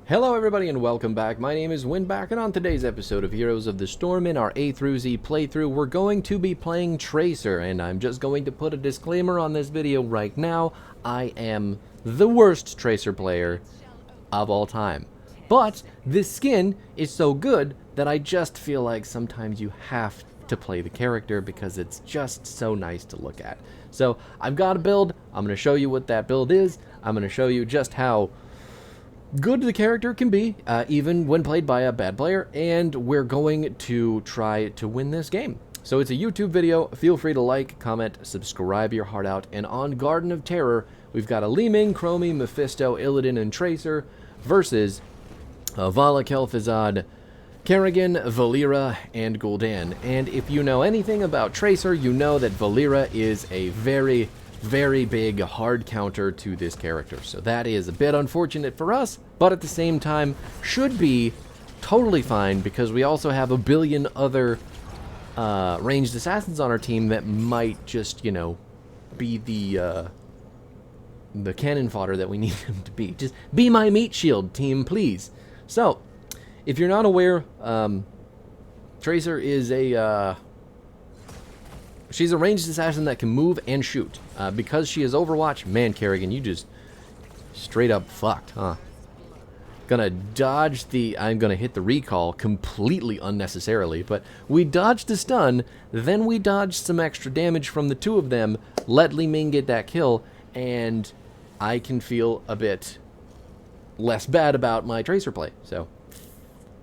Hello everybody and welcome back. My name is Winback, and on today's episode of Heroes of the Storm in our A through Z playthrough, we're going to be playing Tracer, and I'm just going to put a disclaimer on this video right now. I am the worst Tracer player of all time. But this skin is so good that I just feel like sometimes you have to play the character because it's just so nice to look at. So I've got a build. I'm going to show you what that build is. I'm going to show you just how good the character can be, even when played by a bad player, and we're going to try to win this game. So it's a YouTube video. Feel free to like, comment, subscribe your heart out, and on Garden of Terror, we've got a Li Ming, Chromie, Mephisto, Illidan, and Tracer versus Vala, Kel'Thuzad, Kerrigan, Valeera, and Gul'dan. And if you know anything about Tracer, you know that Valeera is a very big hard counter to this character. So that is a bit unfortunate for us, but at the same time should be totally fine because we also have a billion other ranged assassins on our team that might just, you know, be the cannon fodder that we need them to be. Just be my meat shield, team, please. So, if you're not aware, Tracer is she's a ranged assassin that can move and shoot. Because she is Overwatch, man, Kerrigan, you just straight up fucked, huh? Gonna dodge the... I'm gonna hit the recall completely unnecessarily, but we dodged the stun, then we dodged some extra damage from the two of them, let Li Ming get that kill, and I can feel a bit less bad about my Tracer play, so...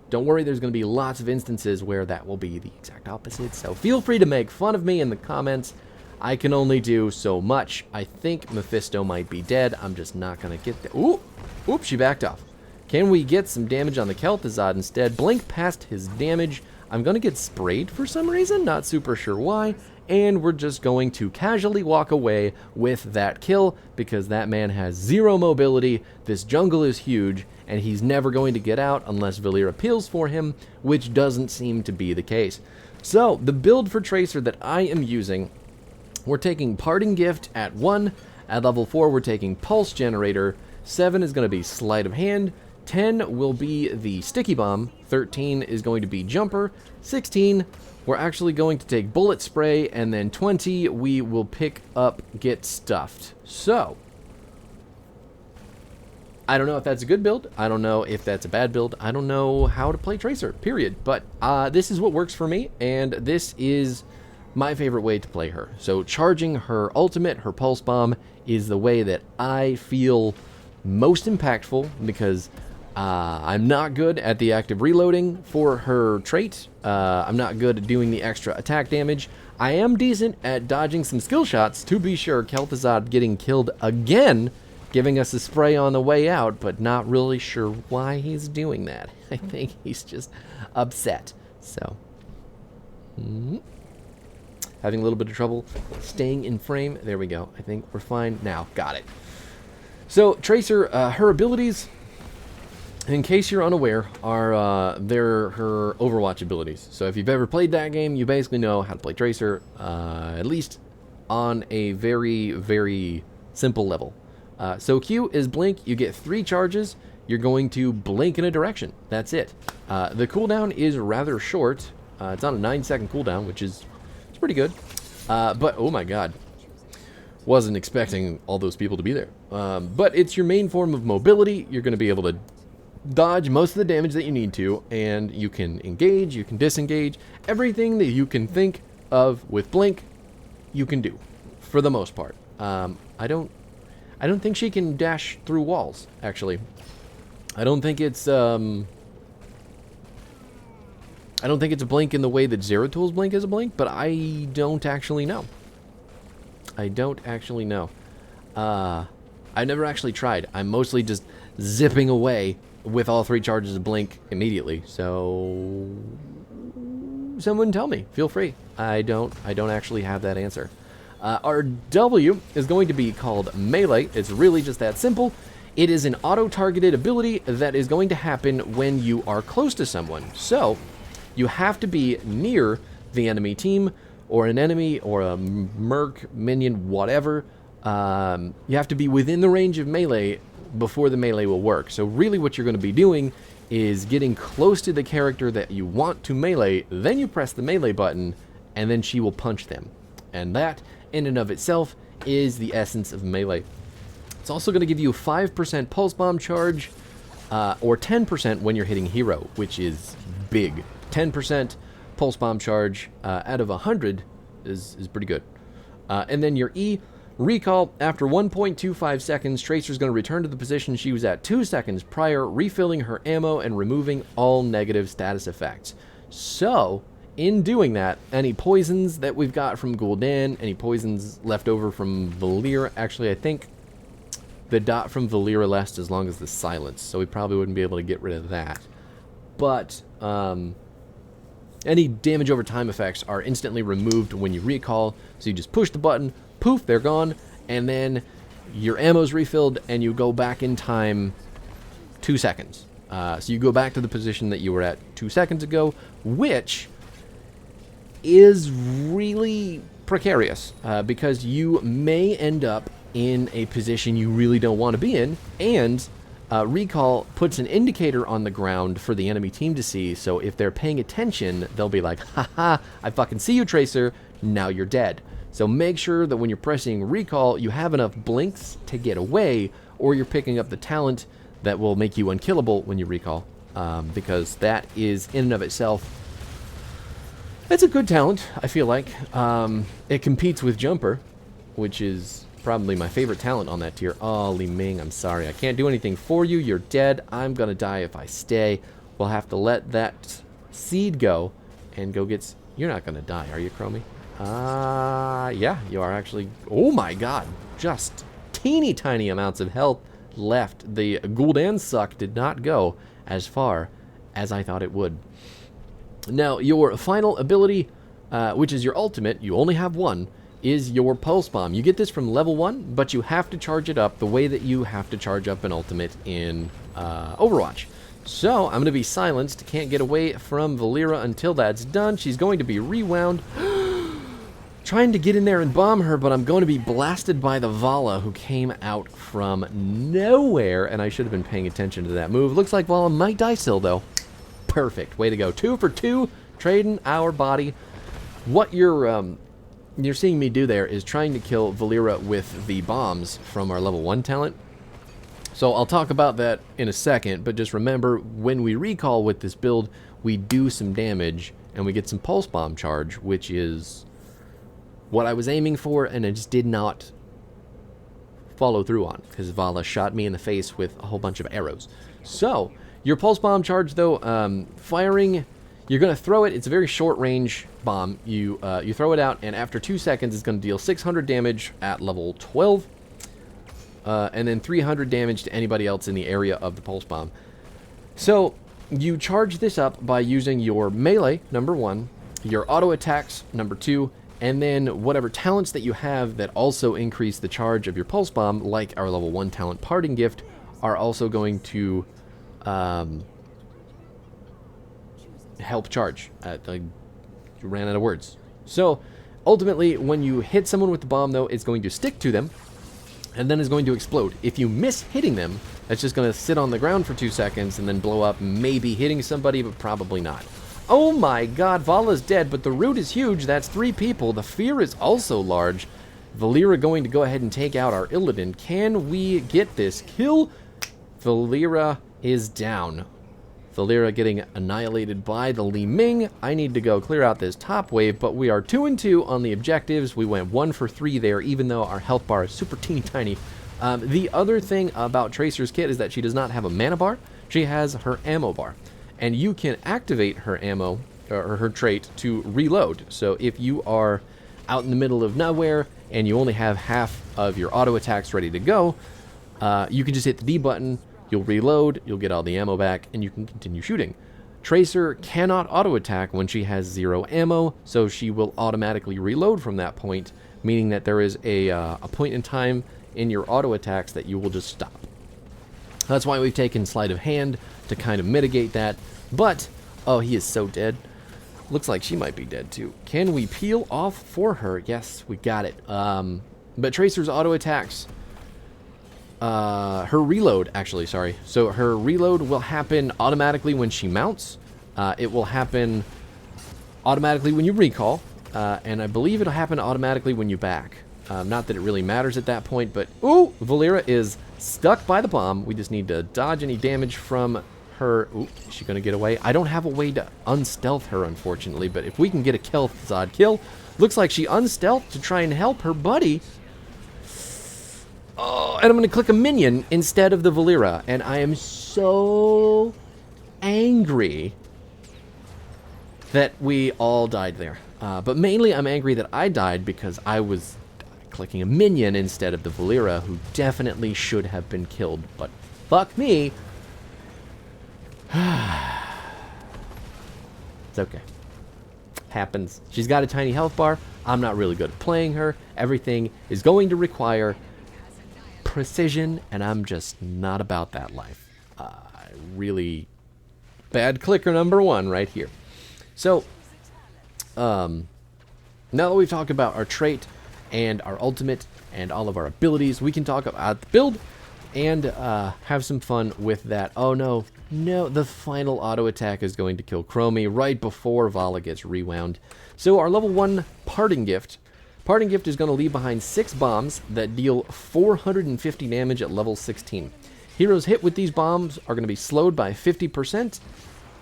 Don't worry, there's going to be lots of instances where that will be the exact opposite, so feel free to make fun of me in the comments. I can only do so much. I think Mephisto might be dead. I'm just not going to get there. Ooh! Oop, she backed off. Can we get some damage on the Kel'Thuzad instead? Blink past his damage. I'm going to get sprayed for some reason, not super sure why, and we're just going to casually walk away with that kill because that man has zero mobility. This jungle is huge, and he's never going to get out unless Valeera peels for him, which doesn't seem to be the case. So, the build for Tracer that I am using, we're taking Parting Gift at 1, at level 4 we're taking Pulse Generator, 7 is going to be Sleight of Hand, 10 will be the Sticky Bomb, 13 is going to be Jumper, 16 we're actually going to take Bullet Spray, and then 20 we will pick up Get Stuffed. So, I don't know if that's a good build. I don't know if that's a bad build. I don't know how to play Tracer, period. But this is what works for me, and this is my favorite way to play her. So charging her ultimate, her Pulse Bomb, is the way that I feel most impactful because I'm not good at the active reloading for her trait. I'm not good at doing the extra attack damage. I am decent at dodging some skill shots, to be sure. Kel'Thuzad getting killed again, giving us a spray on the way out, but not really sure why he's doing that. I think he's just upset. So, having a little bit of trouble staying in frame. There we go. I think we're fine now. Got it. So, Tracer, her abilities, in case you're unaware, are they're her Overwatch abilities. So if you've ever played that game, you basically know how to play Tracer, at least on a very simple level. So Q is blink. You get 3 charges. You're going to blink in a direction. That's it. The cooldown is rather short. It's on a 9-second cooldown, which is pretty good. But oh my god, wasn't expecting all those people to be there. But it's your main form of mobility. You're going to be able to dodge most of the damage that you need to, and you can engage, you can disengage. Everything that you can think of with blink, you can do, for the most part. I don't think she can dash through walls, actually. I don't think it's a blink in the way that Zeratul blink is a blink, but I don't actually know. I never actually tried. I'm mostly just zipping away with all 3 charges of blink immediately. So someone tell me. Feel free. I don't actually have that answer. Our W is going to be called Melee. It's really just that simple. It is an auto-targeted ability that is going to happen when you are close to someone. So, you have to be near the enemy team, or an enemy, or a merc, minion, whatever. You have to be within the range of melee before the melee will work. So really what you're going to be doing is getting close to the character that you want to melee, then you press the melee button, and then she will punch them. And that, in and of itself, is the essence of melee. It's also going to give you a 5% pulse bomb charge, or 10% when you're hitting hero, which is big. 10% pulse bomb charge out of 100 is pretty good. And then your E, recall. After 1.25 seconds, Tracer's going to return to the position she was at 2 seconds prior, refilling her ammo and removing all negative status effects. So, in doing that, any poisons that we've got from Gul'dan, any poisons left over from Valeera, actually I think the dot from Valeera lasts as long as the silence, so we probably wouldn't be able to get rid of that. But any damage over time effects are instantly removed when you recall, so you just push the button, poof, they're gone, and then your ammo's refilled and you go back in time 2 seconds. So you go back to the position that you were at 2 seconds ago, which is really precarious because you may end up in a position you really don't want to be in, and recall puts an indicator on the ground for the enemy team to see, so if they're paying attention, they'll be like, haha, I fucking see you, Tracer, now you're dead. So make sure that when you're pressing recall, you have enough blinks to get away, or you're picking up the talent that will make you unkillable when you recall, because that is, in and of itself, it's a good talent, I feel like. It competes with Jumper, which is probably my favorite talent on that tier. Oh, Li Ming, I'm sorry. I can't do anything for you. You're dead. I'm going to die if I stay. We'll have to let that seed go and go get... You're not going to die, are you, Chromie? Yeah, you are actually... Oh my god. Just teeny tiny amounts of health left. The Gul'dan suck did not go as far as I thought it would. Now, your final ability, which is your ultimate, you only have one, is your Pulse Bomb. You get this from level 1, but you have to charge it up the way that you have to charge up an ultimate in Overwatch. So, I'm going to be silenced, can't get away from Valeera until that's done. She's going to be rewound. Trying to get in there and bomb her, but I'm going to be blasted by the Vala, who came out from nowhere, and I should have been paying attention to that move. Looks like Vala might die still, though. Perfect. Way to go. 2 for 2, trading our body. What you're seeing me do there is trying to kill Valeera with the bombs from our level 1 talent. So I'll talk about that in a second, but just remember, when we recall with this build, we do some damage, and we get some Pulse Bomb charge, which is what I was aiming for, and I just did not follow through on, because Vala shot me in the face with a whole bunch of arrows. So, your Pulse Bomb charge, though, firing, you're going to throw it. It's a very short-range bomb. You throw it out, and after 2 seconds, it's going to deal 600 damage at level 12, and then 300 damage to anybody else in the area of the Pulse Bomb. So, you charge this up by using your melee, number 1, your auto attacks, number 2, and then whatever talents that you have that also increase the charge of your Pulse Bomb, like our level 1 talent Parting Gift, are also going to help charge. I ran out of words. So, ultimately, when you hit someone with the bomb, though, it's going to stick to them, and then it's going to explode. If you miss hitting them, it's just going to sit on the ground for 2 seconds and then blow up, maybe hitting somebody, but probably not. Oh my god, Vala's dead, but the root is huge. That's 3 people. The fear is also large. Valeera going to go ahead and take out our Illidan. Can we get this kill? Valeera is down. Valeera getting annihilated by the Li Ming. I need to go clear out this top wave, but we are 2 and 2 on the objectives. We went 1 for 3 there, even though our health bar is super teeny tiny. The other thing about Tracer's kit is that she does not have a mana bar. She has her ammo bar. And you can activate her ammo, or her trait, to reload. So if you are out in the middle of nowhere and you only have half of your auto attacks ready to go, you can just hit the D button, you'll reload, you'll get all the ammo back, and you can continue shooting. Tracer cannot auto attack when she has 0 ammo, so she will automatically reload from that point, meaning that there is a point in time in your auto attacks that you will just stop. That's why we've taken Sleight of Hand to kind of mitigate that. But, oh, he is so dead. Looks like she might be dead too. Can we peel off for her? Yes, we got it. But Tracer's auto attacks her reload, actually, sorry. So her reload will happen automatically when she mounts. It will happen automatically when you recall. And I believe it'll happen automatically when you back. Not that it really matters at that point, but... Ooh! Valera is stuck by the bomb. We just need to dodge any damage from her. Ooh, is she going to get away? I don't have a way to unstealth her, unfortunately, but if we can get a Kel'Thuzad kill... Looks like she unstealthed to try and help her buddy. Oh, and I'm going to click a minion instead of the Valera. And I am so angry that we all died there. But mainly I'm angry that I died because I was clicking a minion instead of the Valera, who definitely should have been killed. But fuck me. It's okay. Happens. She's got a tiny health bar. I'm not really good at playing her. Everything is going to require precision, and I'm just not about that life. Really bad clicker number one right here. So, now that we've talked about our trait and our ultimate and all of our abilities, we can talk about the build and have some fun with that. Oh no, no, the final auto attack is going to kill Chromie right before Vala gets rewound. So our level 1 Parting Gift. Parting Gift is going to leave behind 6 bombs that deal 450 damage at level 16. Heroes hit with these bombs are going to be slowed by 50%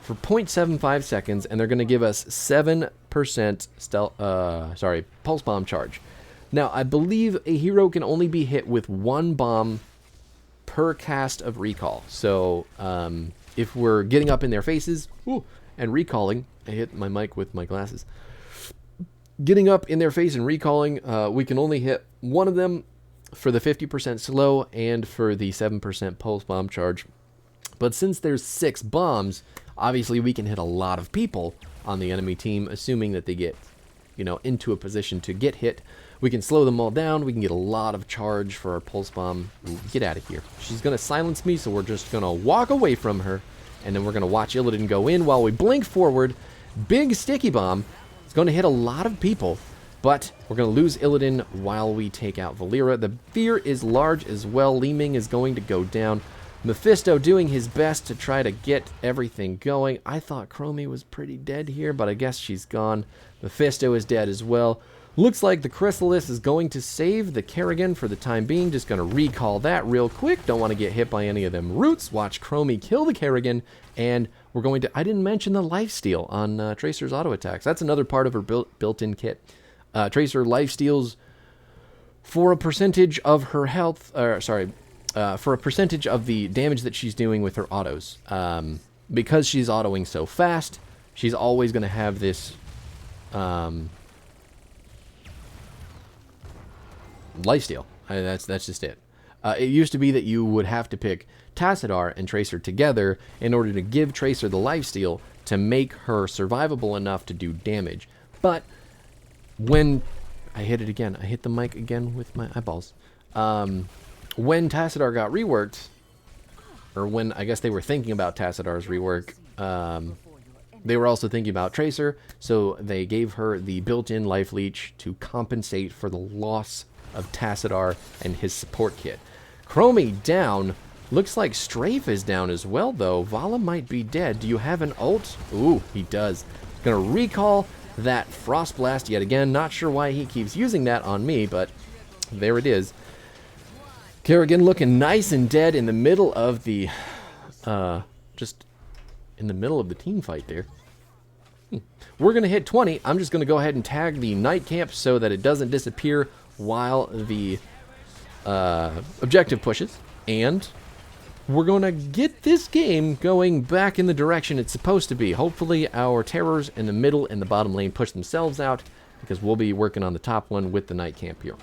for 0.75 seconds, and they're going to give us 7% pulse bomb charge. Now, I believe a hero can only be hit with 1 bomb per cast of recall. So, if we're getting up in their faces and recalling, I hit my mic with my glasses. Getting up in their face and recalling, we can only hit 1 of them for the 50% slow and for the 7% pulse bomb charge. But since there's 6 bombs, obviously we can hit a lot of people on the enemy team, assuming that they get, into a position to get hit. We can slow them all down. We can get a lot of charge for our pulse bomb. Ooh, get out of here. She's going to silence me, so we're just going to walk away from her. And then we're going to watch Illidan go in while we blink forward. Big sticky bomb. It's going to hit a lot of people. But we're going to lose Illidan while we take out Valera. The fear is large as well. Li Ming is going to go down. Mephisto doing his best to try to get everything going. I thought Chromie was pretty dead here, but I guess she's gone. Mephisto is dead as well. Looks like the Chrysalis is going to save the Kerrigan for the time being. Just going to recall that real quick. Don't want to get hit by any of them roots. Watch Chromie kill the Kerrigan. And we're going to... I didn't mention the lifesteal on Tracer's auto attacks. That's another part of her built-in kit. Tracer lifesteals for a percentage of her health... for a percentage of the damage that she's doing with her autos. Because she's autoing so fast, she's always going to have this... lifesteal. That's just it. It used to be that you would have to pick Tassadar and Tracer together in order to give Tracer the lifesteal to make her survivable enough to do damage. But when... I hit it again. I hit the mic again with my eyeballs. When Tassadar got reworked, or when I guess they were thinking about Tassadar's rework, they were also thinking about Tracer, so they gave her the built-in life leech to compensate for the loss of Tassadar and his support kit. Chromie down. Looks like Strafe is down as well, though. Vala might be dead. Do you have an ult? Ooh, he does. Gonna recall that Frost Blast yet again. Not sure why he keeps using that on me, but there it is. Kerrigan looking nice and dead in the middle of the... just in the middle of the team fight there. We're going to hit 20. I'm just going to go ahead and tag the night camp so that it doesn't disappear while the objective pushes. And we're going to get this game going back in the direction it's supposed to be. Hopefully our terrors in the middle and the bottom lane push themselves out, because we'll be working on the top one with the night camp here.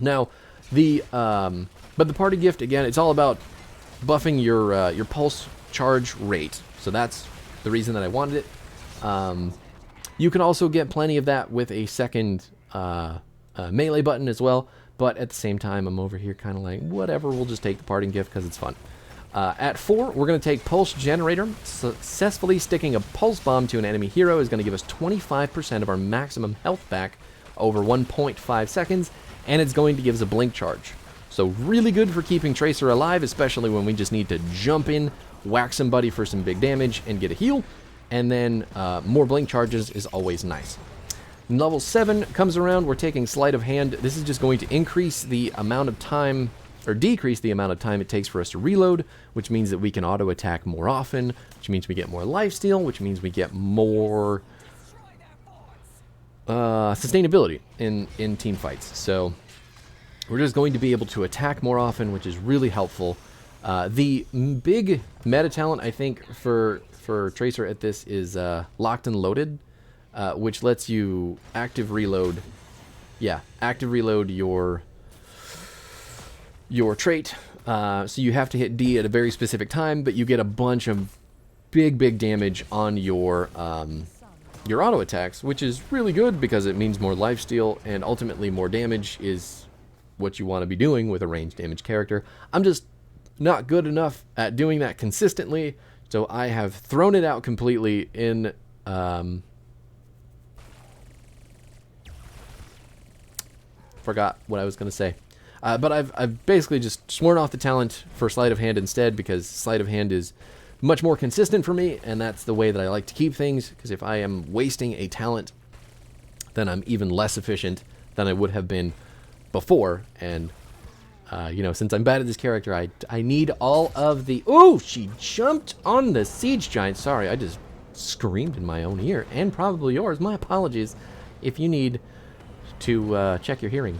Now, but the party gift, again, it's all about buffing your pulse charge rate. So that's the reason that I wanted it. You can also get plenty of that with a second melee button as well. But at the same time, I'm over here kind of like, whatever, we'll just take the parting gift because it's fun. At 4, we're going to take Pulse Generator. Successfully sticking a Pulse Bomb to an enemy hero is going to give us 25% of our maximum health back over 1.5 seconds. And it's going to give us a Blink Charge. So really good for keeping Tracer alive, especially when we just need to jump in, whack somebody for some big damage, and get a heal. And then more blink charges is always nice. Level 7 comes around, we're taking Sleight of Hand. This is just going to increase the amount of time, or decrease the amount of time it takes for us to reload, which means that we can auto-attack more often, which means we get more lifesteal, which means we get more sustainability in team fights. So we're just going to be able to attack more often, which is really helpful. The big meta talent, I think, for Tracer at this is Locked and Loaded, which lets you active reload your trait. So you have to hit D at a very specific time, but you get a bunch of big damage on your auto attacks, which is really good because it means more lifesteal, and ultimately more damage is what you want to be doing with a ranged damage character. I'm just not good enough at doing that consistently, so I have thrown it out completely in forgot what I was going to say. But I've basically just sworn off the talent for Sleight of Hand instead, because Sleight of Hand is much more consistent for me, and that's the way that I like to keep things, because if I am wasting a talent, then I'm even less efficient than I would have been before. And you know, since I'm bad at this character, I need all of the... Ooh, she jumped on the Siege Giant. Sorry, I just screamed in my own ear, and probably yours. My apologies if you need to check your hearing.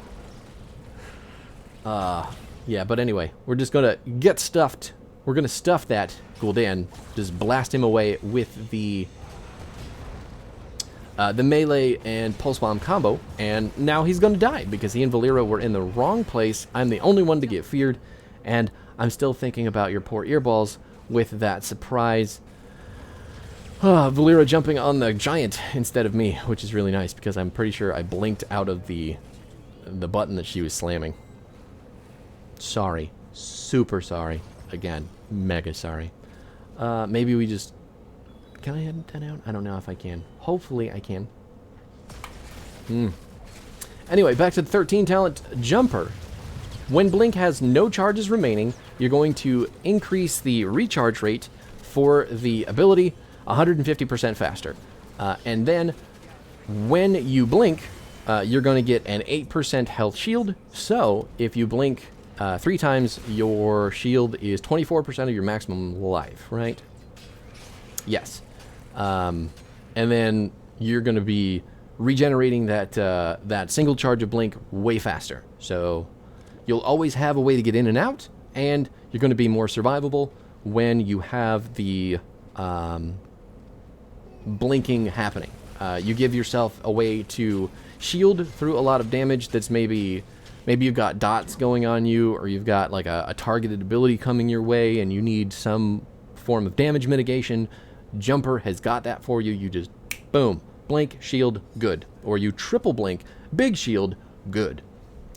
Yeah, but anyway, we're just gonna get stuffed. We're gonna stuff that Gul'dan, just blast him away with the melee and pulse bomb combo, and now he's gonna die because he and Valera were in the wrong place. I'm the only one to get feared, and I'm still thinking about your poor earballs with that surprise Valera jumping on the giant instead of me, which is really nice because I'm pretty sure I blinked out of the button that she was slamming. Sorry. Super sorry. Again, mega sorry. Maybe we just... Can I head that out? I don't know if I can. Hopefully I can. Anyway, back to the 13 talent, Jumper. When Blink has no charges remaining, you're going to increase the recharge rate for the ability 150% faster. And then when you blink, you're going to get an 8% health shield. So if you blink 3 times, your shield is 24% of your maximum life, right? Yes. And then you're going to be regenerating that single charge of blink way faster. So you'll always have a way to get in and out, and you're going to be more survivable when you have the blinking happening. You give yourself a way to shield through a lot of damage that's maybe you've got dots going on you, or you've got like a targeted ability coming your way and you need some form of damage mitigation. Jumper has got that for you. You just, boom, blink, shield, good. Or you triple blink, big shield, good.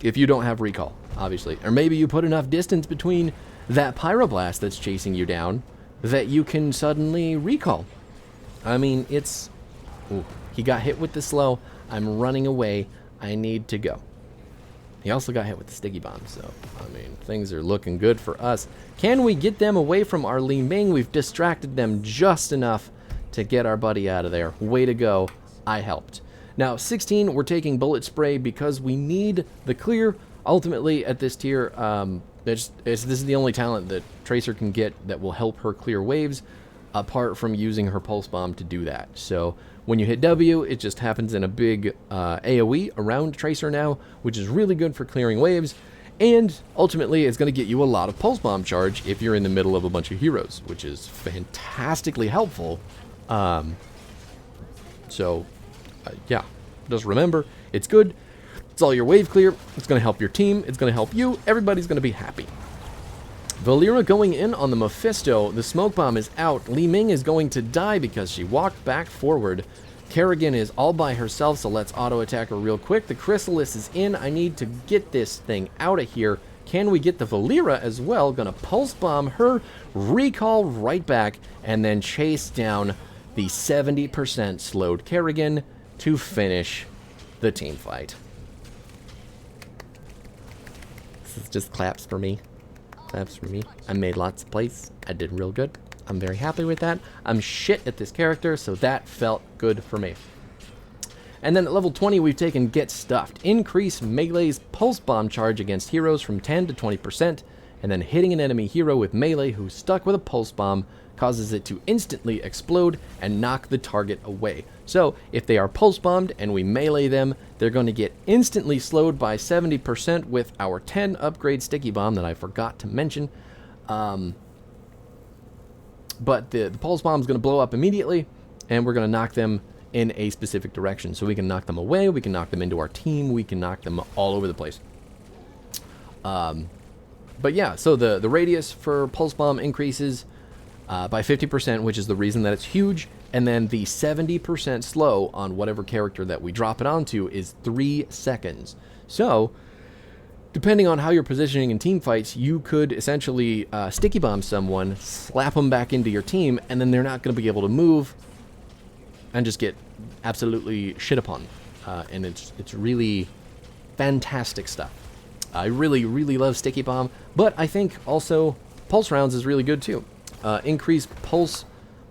If you don't have recall, obviously. Or maybe you put enough distance between that pyroblast that's chasing you down that you can suddenly recall. I mean, it's... Ooh, he got hit with the slow. I'm running away. I need to go. He also got hit with the sticky bomb, so, I mean, things are looking good for us. Can we get them away from our Li Ming? We've distracted them just enough to get our buddy out of there. Way to go. I helped. Now, 16, we're taking Bullet Spray because we need the clear. Ultimately, at this tier, this is the only talent that Tracer can get that will help her clear waves, apart from using her Pulse Bomb to do that. So when you hit W, it just happens in a big AoE around Tracer now, which is really good for clearing waves, and ultimately it's going to get you a lot of Pulse Bomb charge if you're in the middle of a bunch of heroes, which is fantastically helpful. Yeah, just remember, it's good, it's all your wave clear, it's going to help your team, it's going to help you, everybody's going to be happy. Valera going in on the Mephisto. The smoke bomb is out. Li Ming is going to die because she walked back forward. Kerrigan is all by herself, so let's auto-attack her real quick. The Chrysalis is in. I need to get this thing out of here. Can we get the Valera as well? Gonna pulse bomb her, recall right back, and then chase down the 70% slowed Kerrigan to finish the team fight. is just claps for me. Claps for me. I made lots of plays. I did real good. I'm very happy with that. I'm shit at this character, so that felt good for me. And then at level 20, we've taken Get Stuffed. Increase Melee's Pulse Bomb charge against heroes from 10 to 20%, and then hitting an enemy hero with melee who's stuck with a Pulse Bomb causes it to instantly explode and knock the target away. So if they are Pulse Bombed and we melee them, they're going to get instantly slowed by 70% with our 10 upgrade Sticky Bomb that I forgot to mention. But the Pulse Bomb is going to blow up immediately, and we're going to knock them in a specific direction. So we can knock them away, we can knock them into our team, we can knock them all over the place. But yeah, so the radius for Pulse Bomb increases by 50%, which is the reason that it's huge, and then the 70% slow on whatever character that we drop it onto is 3 seconds. So, depending on how you're positioning in team fights, you could essentially Sticky Bomb someone, slap them back into your team, and then they're not going to be able to move and just get absolutely shit upon. And it's really fantastic stuff. I really, really love Sticky Bomb, but I think also Pulse Rounds is really good too. Increase Pulse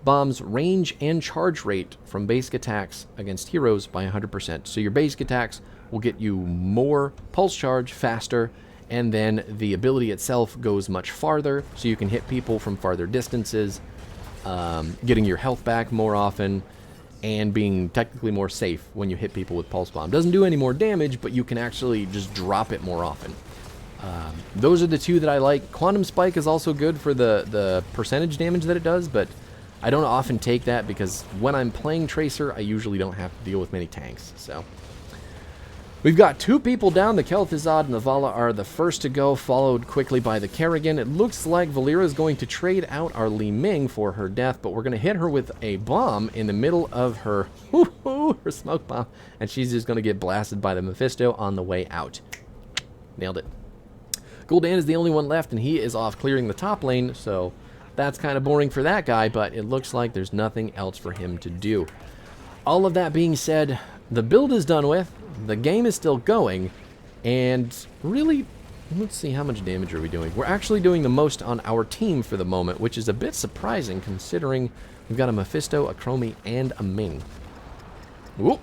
Bomb's range and charge rate from basic attacks against heroes by 100%. So your basic attacks will get you more pulse charge faster, and then the ability itself goes much farther, so you can hit people from farther distances, getting your health back more often, and being technically more safe when you hit people with Pulse Bomb. Doesn't do any more damage, but you can actually just drop it more often. Those are the two that I like. Quantum Spike is also good for the percentage damage that it does, but I don't often take that because when I'm playing Tracer, I usually don't have to deal with many tanks. So we've got 2 people down. The Kel'Thuzad and the Vala are the first to go, followed quickly by the Kerrigan. It looks like Valeera is going to trade out our Li Ming for her death, but we're going to hit her with a bomb in the middle of her, her smoke bomb, and she's just going to get blasted by the Mephisto on the way out. Nailed it. Gul'dan is the only one left, and he is off clearing the top lane, so that's kind of boring for that guy, but it looks like there's nothing else for him to do. All of that being said, the build is done with, the game is still going, and really, let's see, how much damage are we doing? We're actually doing the most on our team for the moment, which is a bit surprising considering we've got a Mephisto, a Chromie, and a Ming. Whoop!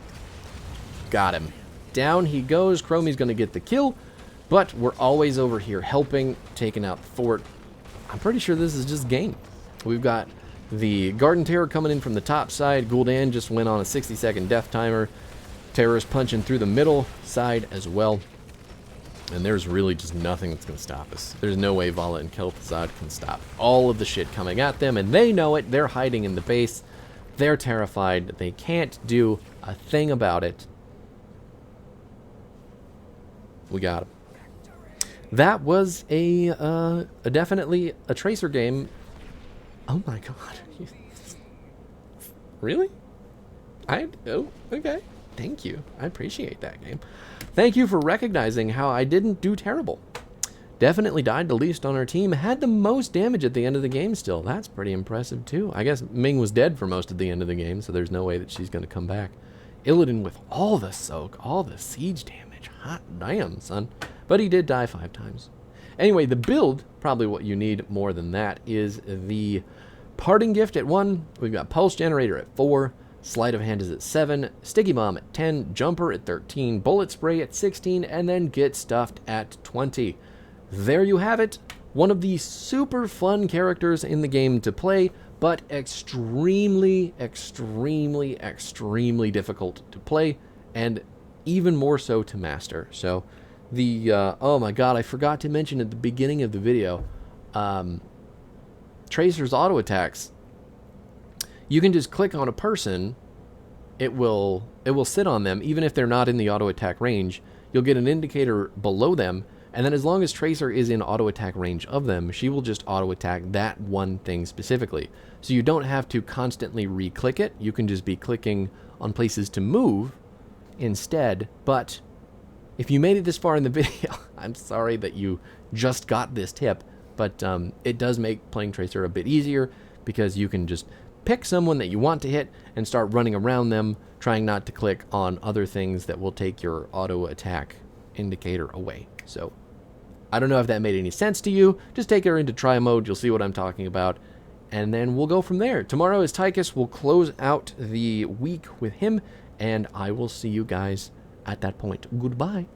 Got him. Down he goes. Chromie's going to get the kill, but we're always over here helping, taking out the fort. I'm pretty sure this is just game. We've got the Garden Terror coming in from the top side. Gul'dan just went on a 60-second death timer. Terror's punching through the middle side as well. And there's really just nothing that's going to stop us. There's no way Vala and Kel'Thuzad can stop all of the shit coming at them, and they know it. They're hiding in the base. They're terrified. They can't do a thing about it. We got him. That was a definitely a Tracer game. Oh my god. Really? Oh, okay. Thank you. I appreciate that game. Thank you for recognizing how I didn't do terrible. Definitely died the least on our team. Had the most damage at the end of the game still. That's pretty impressive too. I guess Ming was dead for most of the end of the game, so there's no way that she's going to come back. Illidan with all the soak, all the siege damage. Hot damn, son. But he did die 5 times. Anyway, the build, probably what you need more than that, is the Parting Gift at 1. We've got Pulse Generator at 4. Sleight of Hand is at 7. Sticky Bomb at 10. Jumper at 13. Bullet Spray at 16. And then Get Stuffed at 20. There you have it. One of the super fun characters in the game to play, but extremely, extremely, extremely difficult to play, and even more so to master. So the oh my god, I forgot to mention at the beginning of the video, Tracer's auto attacks. You can just click on a person, it will sit on them even if they're not in the auto attack range. You'll get an indicator below them, and then as long as Tracer is in auto attack range of them, she will just auto attack that one thing specifically. So you don't have to constantly re-click it. You can just be clicking on places to move instead. But if you made it this far in the video, I'm sorry that you just got this tip, but it does make playing Tracer a bit easier because you can just pick someone that you want to hit and start running around them, trying not to click on other things that will take your auto attack indicator away. So I don't know if that made any sense to you. Just take her into try mode. You'll see what I'm talking about. And then we'll go from there. Tomorrow is Tychus. We'll close out the week with him. And I will see you guys at that point. Goodbye.